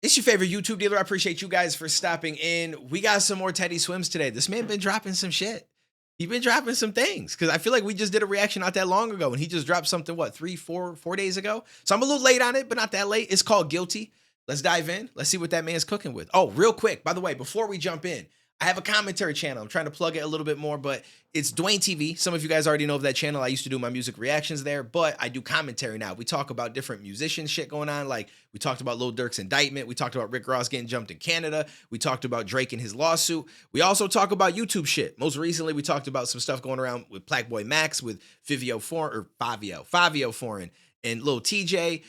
It's your favorite YouTube dealer. I appreciate you guys for stopping in. We got some more Teddy Swims today. This man been dropping some shit. He been dropping some things because I feel like we just did a reaction not that long ago and he just dropped something, what, 4 days ago? So I'm a little late on it, but not that late. It's called Guilty. Let's dive in. Let's see what that man's cooking with. Oh, real quick, by the way, before we jump in, I have a commentary channel. I'm trying to plug it a little bit more, but it's Duane TV. Some of you guys already know of that channel. I used to do my music reactions there, but I do commentary now. We talk about different musician shit going on. Like we talked about Lil Durk's indictment. We talked about Rick Ross getting jumped in Canada. We talked about Drake and his lawsuit. We also talk about YouTube shit. Most recently, we talked about some stuff going around with Blackboy Max, with Fivio Foreign, and Lil TJ.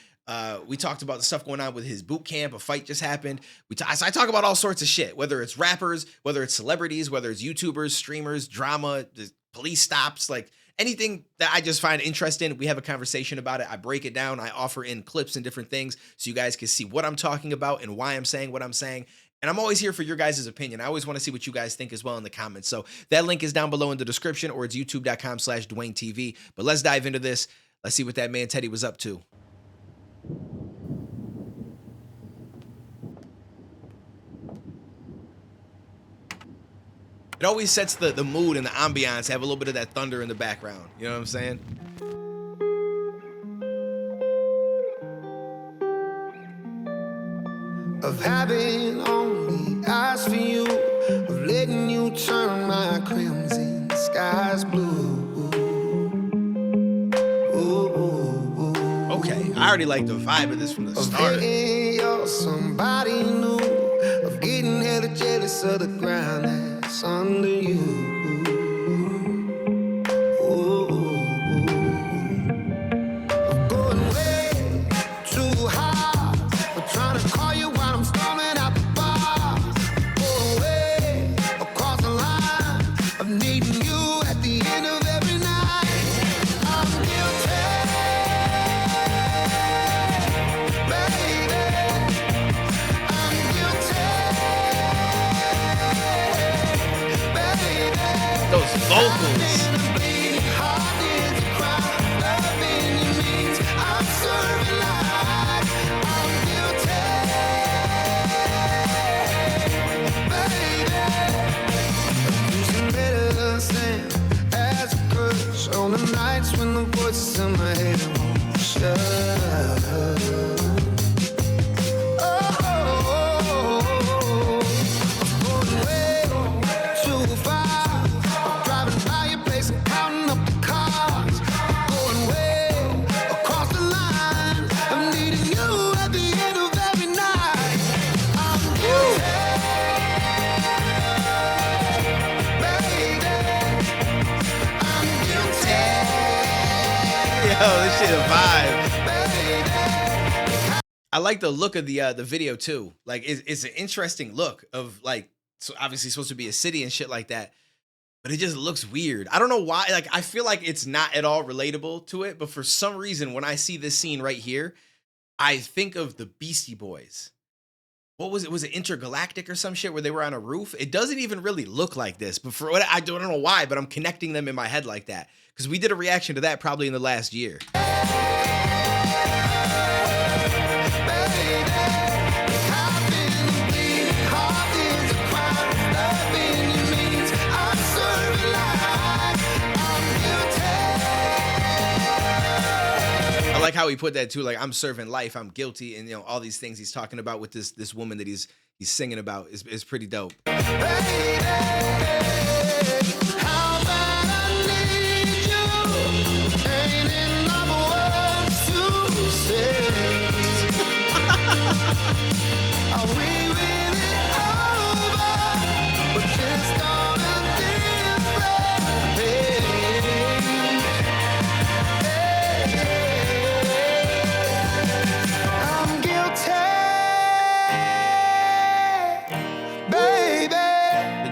We talked about the stuff going on with his boot camp. A fight just happened. So I talk about all sorts of shit, whether it's rappers, whether it's celebrities, whether it's YouTubers, streamers, drama, police stops, like anything that I just find interesting. We have a conversation about it. I break it down. I offer in clips and different things so you guys can see what I'm talking about and why I'm saying what I'm saying. And I'm always here for your guys' opinion. I always want to see what you guys think as well in the comments. So that link is down below in the description, or it's youtube.com/DuaneTV. But let's dive into this. Let's see what that man Teddy was up to. It always sets the mood and the ambiance, have a little bit of that thunder in the background. You know what I'm saying? Of having only eyes for you, of letting you turn my crimson skies blue. Okay, I already like the vibe of this from the start. You're somebody new, of getting hella jealous of the ground that's under you. Of going way too hard, but trying to call you while I'm storming out the bars. Going way across the line, of needing you at the end of every night. I'm guilty. Those vocals. On the nights when the voices in my head won't shut up. This shit a vibe. I like the look of the video too. Like it's an interesting look of, like, so obviously supposed to be a city and shit like that, but it just looks weird. I don't know why. Like I feel like it's not at all relatable to it, but for some reason when I see this scene right here, I think of the Beastie Boys. What was it? Was it Intergalactic or some shit where they were on a roof? It doesn't even really look like this, but for what I don't know why, but I'm connecting them in my head like that because we did a reaction to that probably in the last year. I like how he put that too, like I'm serving life, I'm guilty, and you know all these things he's talking about with this woman that he's singing about is pretty dope.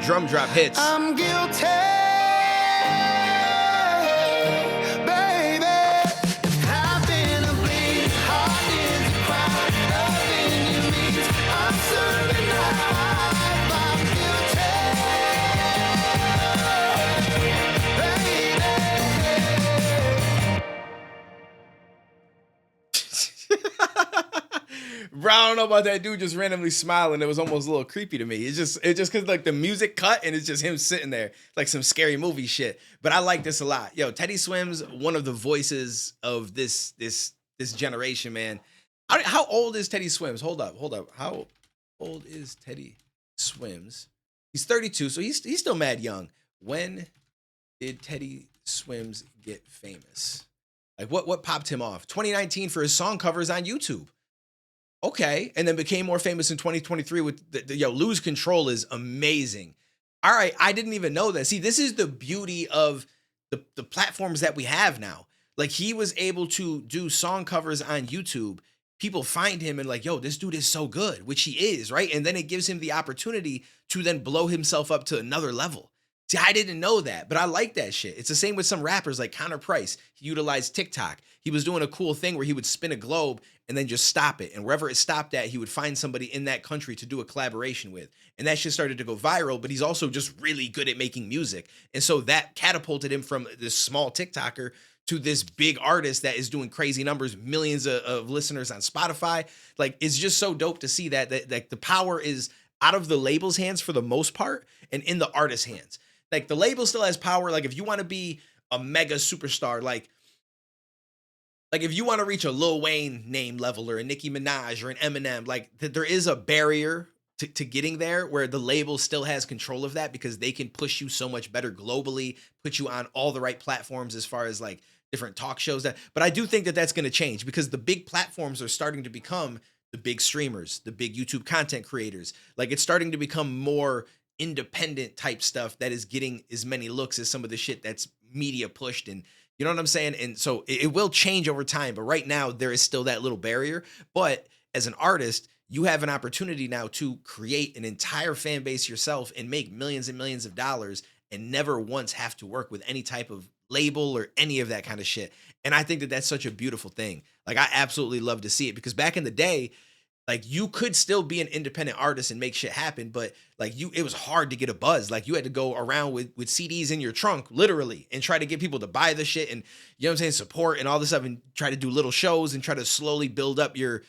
Drum drop hits. I'm guilty, baby. I've been a bleeding heart is a crime. Loving you means I'm serving life. I'm Bro, I don't know about that dude just randomly smiling. It was almost a little creepy to me. It's just because like the music cut and it's just him sitting there like some scary movie shit. But I like this a lot. Yo, Teddy Swims, one of the voices of this generation, man. How old is Teddy Swims? Hold up. How old is Teddy Swims? He's 32, so he's still mad young. When did Teddy Swims get famous? Like what popped him off? 2019 for his song covers on YouTube. Okay, and then became more famous in 2023 with Lose Control is amazing. All right, I didn't even know that. See, this is the beauty of the platforms that we have now. Like he was able to do song covers on YouTube. People find him and like, yo, this dude is so good, which he is, right? And then it gives him the opportunity to then blow himself up to another level. See, I didn't know that, but I like that shit. It's the same with some rappers like Connor Price. He utilized TikTok. He was doing a cool thing where he would spin a globe and then just stop it. And wherever it stopped at, he would find somebody in that country to do a collaboration with. And that shit started to go viral, but he's also just really good at making music. And so that catapulted him from this small TikToker to this big artist that is doing crazy numbers, millions of listeners on Spotify. Like, it's just so dope to see that the power is out of the label's hands for the most part and in the artist's hands. Like the label still has power. Like if you want to be a mega superstar, like if you want to reach a Lil Wayne name level or a Nicki Minaj or an Eminem, like there is a barrier to getting there where the label still has control of that because they can push you so much better globally, put you on all the right platforms as far as like different talk shows. But I do think that that's going to change because the big platforms are starting to become the big streamers, the big YouTube content creators. Like it's starting to become more independent type stuff that is getting as many looks as some of the shit that's media pushed. And you know what I'm saying? And so it will change over time. But right now there is still that little barrier. But as an artist, you have an opportunity now to create an entire fan base yourself and make millions and millions of dollars and never once have to work with any type of label or any of that kind of shit. And I think that that's such a beautiful thing. Like I absolutely love to see it because back in the day, like you could still be an independent artist and make shit happen, but like it was hard to get a buzz. Like you had to go around with CDs in your trunk, literally, and try to get people to buy the shit and, you know what I'm saying, support and all this stuff and try to do little shows and try to slowly build up your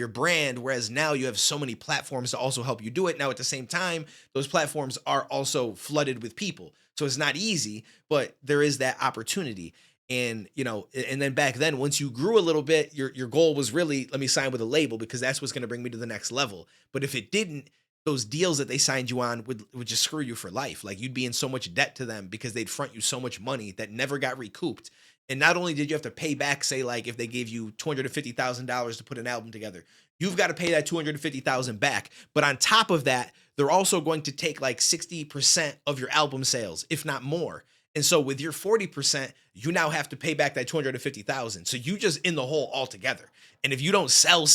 brand. Whereas now you have so many platforms to also help you do it. Now at the same time, those platforms are also flooded with people. So it's not easy, but there is that opportunity. And, and then back then, once you grew a little bit, your goal was really, let me sign with a label because that's what's going to bring me to the next level. But if it didn't, those deals that they signed you on would just screw you for life. Like you'd be in so much debt to them because they'd front you so much money that never got recouped. And not only did you have to pay back, say like if they gave you $250,000 to put an album together, you've got to pay that $250,000 back. But on top of that, they're also going to take like 60% of your album sales, if not more. And so with your 40%, you now have to pay back that $250,000. So you just in the hole altogether. And if you don't sell,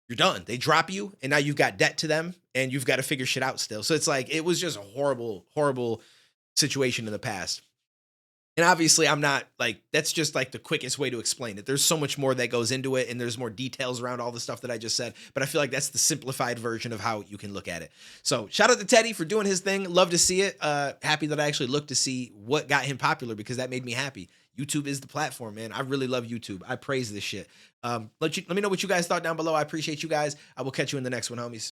you're done. They drop you and now you've got debt to them and you've got to figure shit out still. So it's like, it was just a horrible, horrible situation in the past. And obviously I'm not like, that's just like the quickest way to explain it. There's so much more that goes into it and there's more details around all the stuff that I just said, but I feel like that's the simplified version of how you can look at it. So shout out to Teddy for doing his thing. Love to see it. Happy that I actually looked to see what got him popular because that made me happy. YouTube is the platform, man. I really love YouTube. I praise this shit. Let me know what you guys thought down below. I appreciate you guys. I will catch you in the next one, homies.